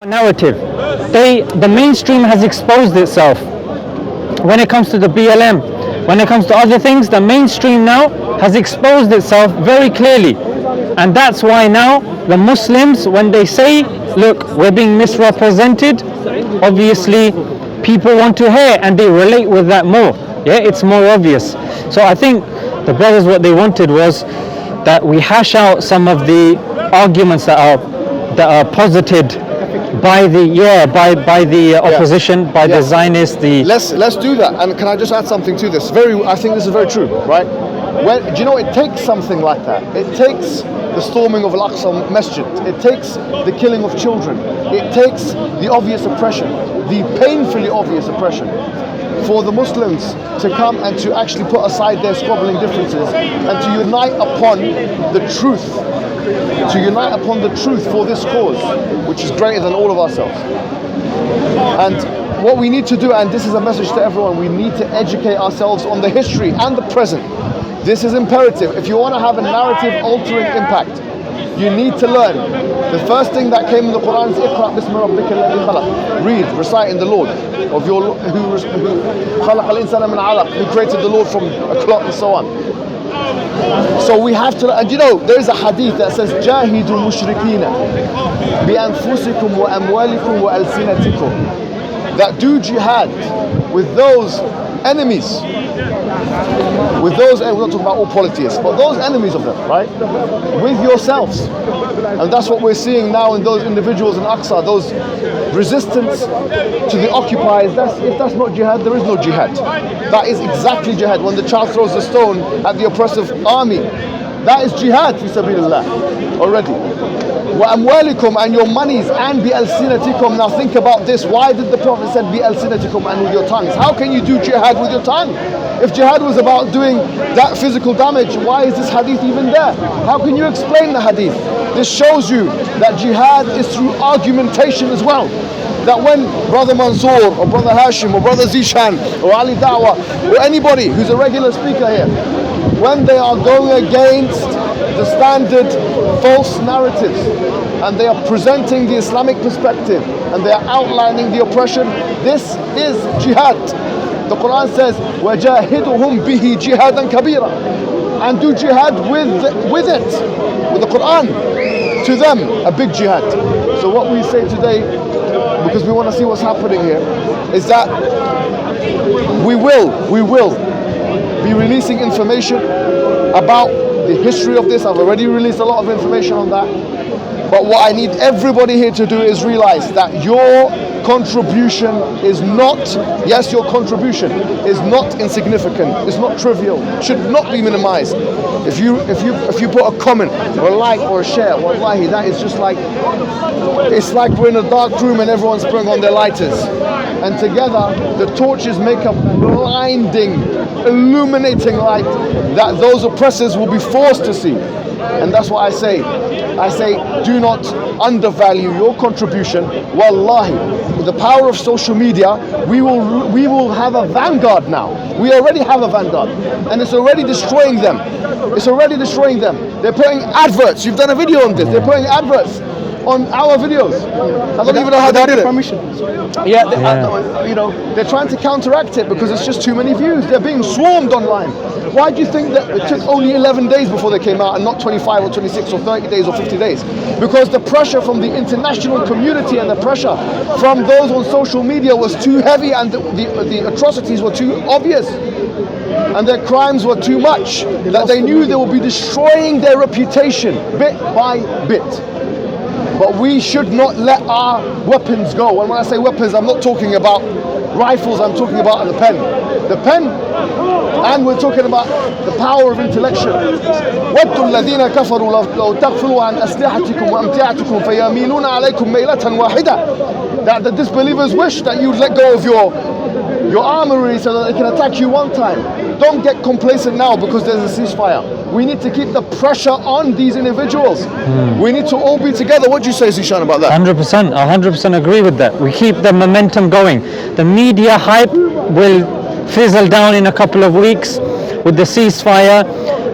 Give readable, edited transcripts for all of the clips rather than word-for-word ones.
narrative. The mainstream has exposed itself. When it comes to the BLM, when it comes to other things, the mainstream now has exposed itself very clearly. And that's why now the Muslims, when they say, look, we're being misrepresented, obviously people want to hear and they relate with that more. Yeah, it's more obvious. So I think the brothers, what they wanted was that we hash out some of the arguments that are posited by the opposition, by the Zionists. Let's do that. And can I just add something to this? I think this is very true, right? Do you know it takes something like that? It takes the storming of Al-Aqsa Masjid. It takes the killing of children. It takes the obvious oppression, the painfully obvious oppression, for the Muslims to come and to actually put aside their squabbling differences and to unite upon the truth. To unite upon the truth for this cause, which is greater than all of ourselves. And what we need to do, and this is a message to everyone, we need to educate ourselves on the history and the present. This is imperative. If you want to have a narrative altering impact, you need to learn. The first thing that came in the Quran is Iqra bismi rabbika alladhi khalaq. Read, recite in the Lord of your who khalaq al-insana min alaq, who created the Lord from a clot and so on. So we have to, and you know, there is a hadith that says, Jahidu mushrikina bi anfusikum wa amwalikum wa alsinatikum. That do jihad with those enemies. With those, and we're not talking about all polytheists, but those enemies of them, right? With yourselves. And that's what we're seeing now in those individuals in Aqsa, those resistance to the occupiers. If that's not jihad, there is no jihad. That is exactly jihad. When the child throws a stone at the oppressive army, that is jihad fi sabilillah already. Wa amwalikum, and your monies, and bi alsinatikum. Now think about this. Why did the Prophet say bi alsinatikum, and with your tongues? How can you do jihad with your tongue? If jihad was about doing that physical damage, why is this hadith even there? How can you explain the hadith? This shows you that jihad is through argumentation as well. That when Brother Mansour or Brother Hashim or Brother Zishan or Ali Dawah or anybody who's a regular speaker here, when they are going against the standard false narratives and they are presenting the Islamic perspective and they are outlining the oppression, this is jihad. The Quran says, وَجَاهِدُهُمْ بِهِ جِهَادًا كَبِيرًا, and do jihad with it, with the Quran, to them, a big jihad. So what we say today, because we want to see what's happening here, is that we will be releasing information about the history of this. I've already released a lot of information on that. But what I need everybody here to do is realize that your contribution is not, yes, your contribution is not insignificant. It's not trivial. It should not be minimized. If you put a comment or a like or a share, wallahi, that is just like, it's like we're in a dark room and everyone's putting on their lighters. And together, the torches make a blinding, illuminating light that those oppressors will be forced to see. And that's what I say. I say, do not undervalue your contribution. Wallahi, with the power of social media, we will have a vanguard now. We already have a vanguard, and it's already destroying them. It's already destroying them. They're putting adverts. You've done a video on this. They're putting adverts on our videos. I don't even know how they did it. Permission. You know, they're trying to counteract it because it's just too many views. They're being swarmed online. Why do you think that it took only 11 days before they came out and not 25 or 26 or 30 days or 50 days? Because the pressure from the international community and the pressure from those on social media was too heavy, and the atrocities were too obvious, and their crimes were too much, that they knew they would be destroying their reputation bit by bit. But we should not let our weapons go. And when I say weapons, I'm not talking about rifles, I'm talking about the pen. The pen, and we're talking about the power of intellection. وَدُّوا الَّذِينَ كَفَرُوا لَوْ تَغْفُلُوا عَنْ أَسْلِحَتِكُمْ وَأَمْتِعَتِكُمْ فَيَمِيلُونَ عَلَيْكُمْ مَيْلَةً وَاحِدَةً. That the disbelievers wish that you'd let go of your armory so that they can attack you one time. Don't get complacent now because there's a ceasefire. We need to keep the pressure on these individuals. We need to all be together. What do you say, Zishan, about that? 100%. I 100% agree with that. We keep the momentum going. The media hype will fizzle down in a couple of weeks with the ceasefire.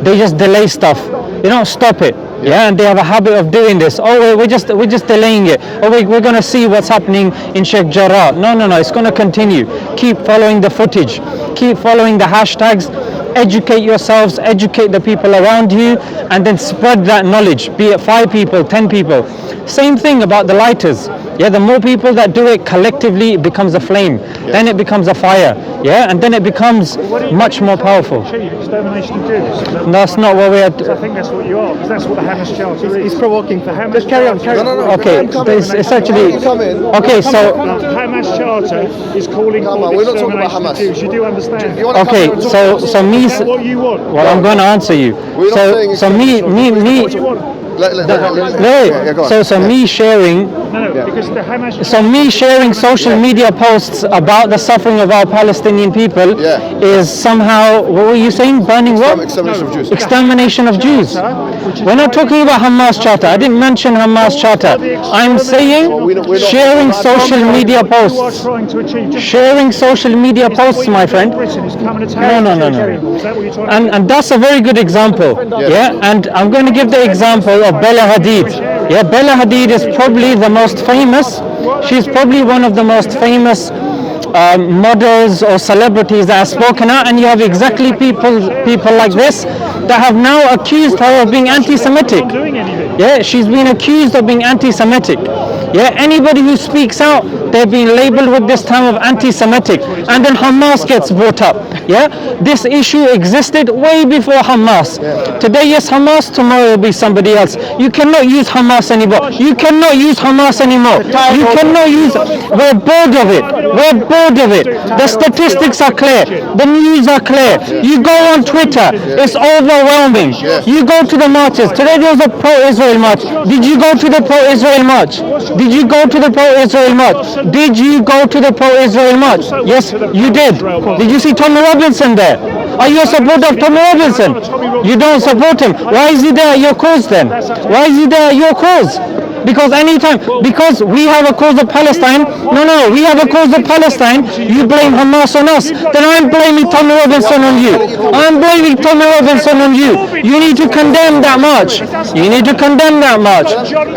They just delay stuff. You don't stop it. Yeah, and they have a habit of doing this. Oh, we're just delaying it. Oh, we're going to see what's happening in Sheikh Jarrah. No, it's going to continue. Keep following the footage. Keep following the hashtags. Educate yourselves, educate the people around you, and then spread that knowledge, be it 5 people, 10 people. Same thing about the lighters. Yeah, the more people that do it collectively, it becomes a flame. Then it becomes a fire. Yeah, and then it becomes much more powerful. Extermination of Jews. That's not what we are. I think that's what you are, because that's what the Hamas Charter is. He's provoking. The Hamas Just carry on. No. Okay, it's actually. Okay, so. The Hamas Charter is calling for we're not talking about extermination of Hamas. Jews. You do understand? Okay, so me. Is that what you want? Well, I'm going to answer you. We're not saying So me. What you want? So me sharing. No, because the Hamas. So me sharing social media posts about the suffering of our Palestinian people is somehow, what were you saying? Burning what? Extermination of Jews. Extermination of Jews. We're not talking about Hamas Charter. I didn't mention Hamas Charter. I'm saying sharing social media posts. Sharing social media posts, my friend. No. And that's a very good example. Yeah, and I'm going to give the example of Bella Hadid. Yeah, Bella Hadid is probably the most famous. She's probably one of the most famous models or celebrities that have spoken out, and you have exactly people like this that have now accused her of being anti-Semitic. Yeah, she's been accused of being anti-Semitic. Yeah, anybody who speaks out, they're being labeled with this term of anti-Semitic, and then Hamas gets brought up. Yeah, this issue existed way before Hamas. Today, yes, Hamas. Tomorrow will be somebody else. You cannot use Hamas anymore. You cannot use Hamas anymore. You cannot use. We're bored of it. We're bored of it. The statistics are clear. The news are clear. You go on Twitter. It's overwhelming. You go to the marches. Today there was a pro-Israel march. Did you go to the pro-Israel march? Did you go to the pro-Israel march? Did you go to the pro-Israel march? Yes, you did. Did you see Tommy Robinson there? Are you a supporter of Tommy Robinson? You don't support him. Why is he there at your cause then? Why is he there at your cause? Because we have a cause of Palestine. No, we have a cause of Palestine. You blame Hamas on us. Then I'm blaming Tommy Robinson on you. I'm blaming Tommy Robinson on you. You need to condemn that march. You need to condemn that march. John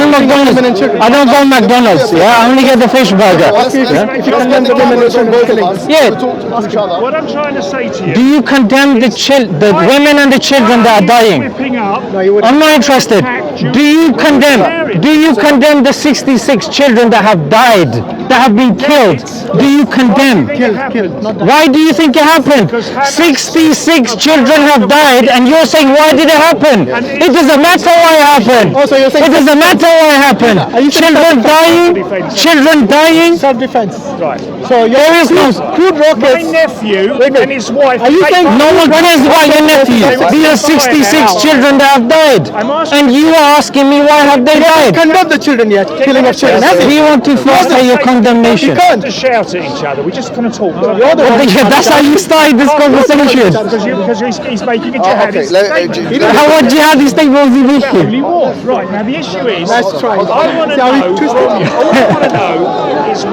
McDonald's. I don't go McDonald's. Yeah, I only get the fish burger. If you condemn the women and children killings. Yeah. What I'm trying to say to you. Do you condemn the women and the children that are dying? I'm not interested. Do you condemn the 66 children that have died, that have been killed? Do you condemn? Killed. Why do you think it happened? 66 children have died, and you're saying, why did it happen? It doesn't matter why it happened. It doesn't matter why it happened. Children dying. Self-defense. Right. So there is no crude rockets. My nephew and his wife. Are you saying no one cares about your nephew? These are 66 children that have died, and you are asking me why have they died? Condemn the children yet? Killing of children. Do you want to foster your condemnation? We can't just shout at each other. We're just going to talk. That's how you started this conversation. Because he's making a jihadist statement. How what jihadi statement was he making? He was. Right, now the issue is, Nice try. I want to know, all I want to know is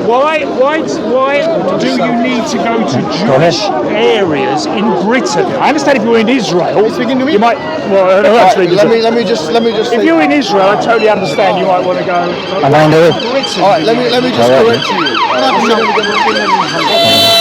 why do you need to go to Jewish areas in Britain? I understand if you're in Israel, you might. Well, let me just if you're in Israel, I totally understand. You might want to go. I know. Britain. All right, let me just correct you.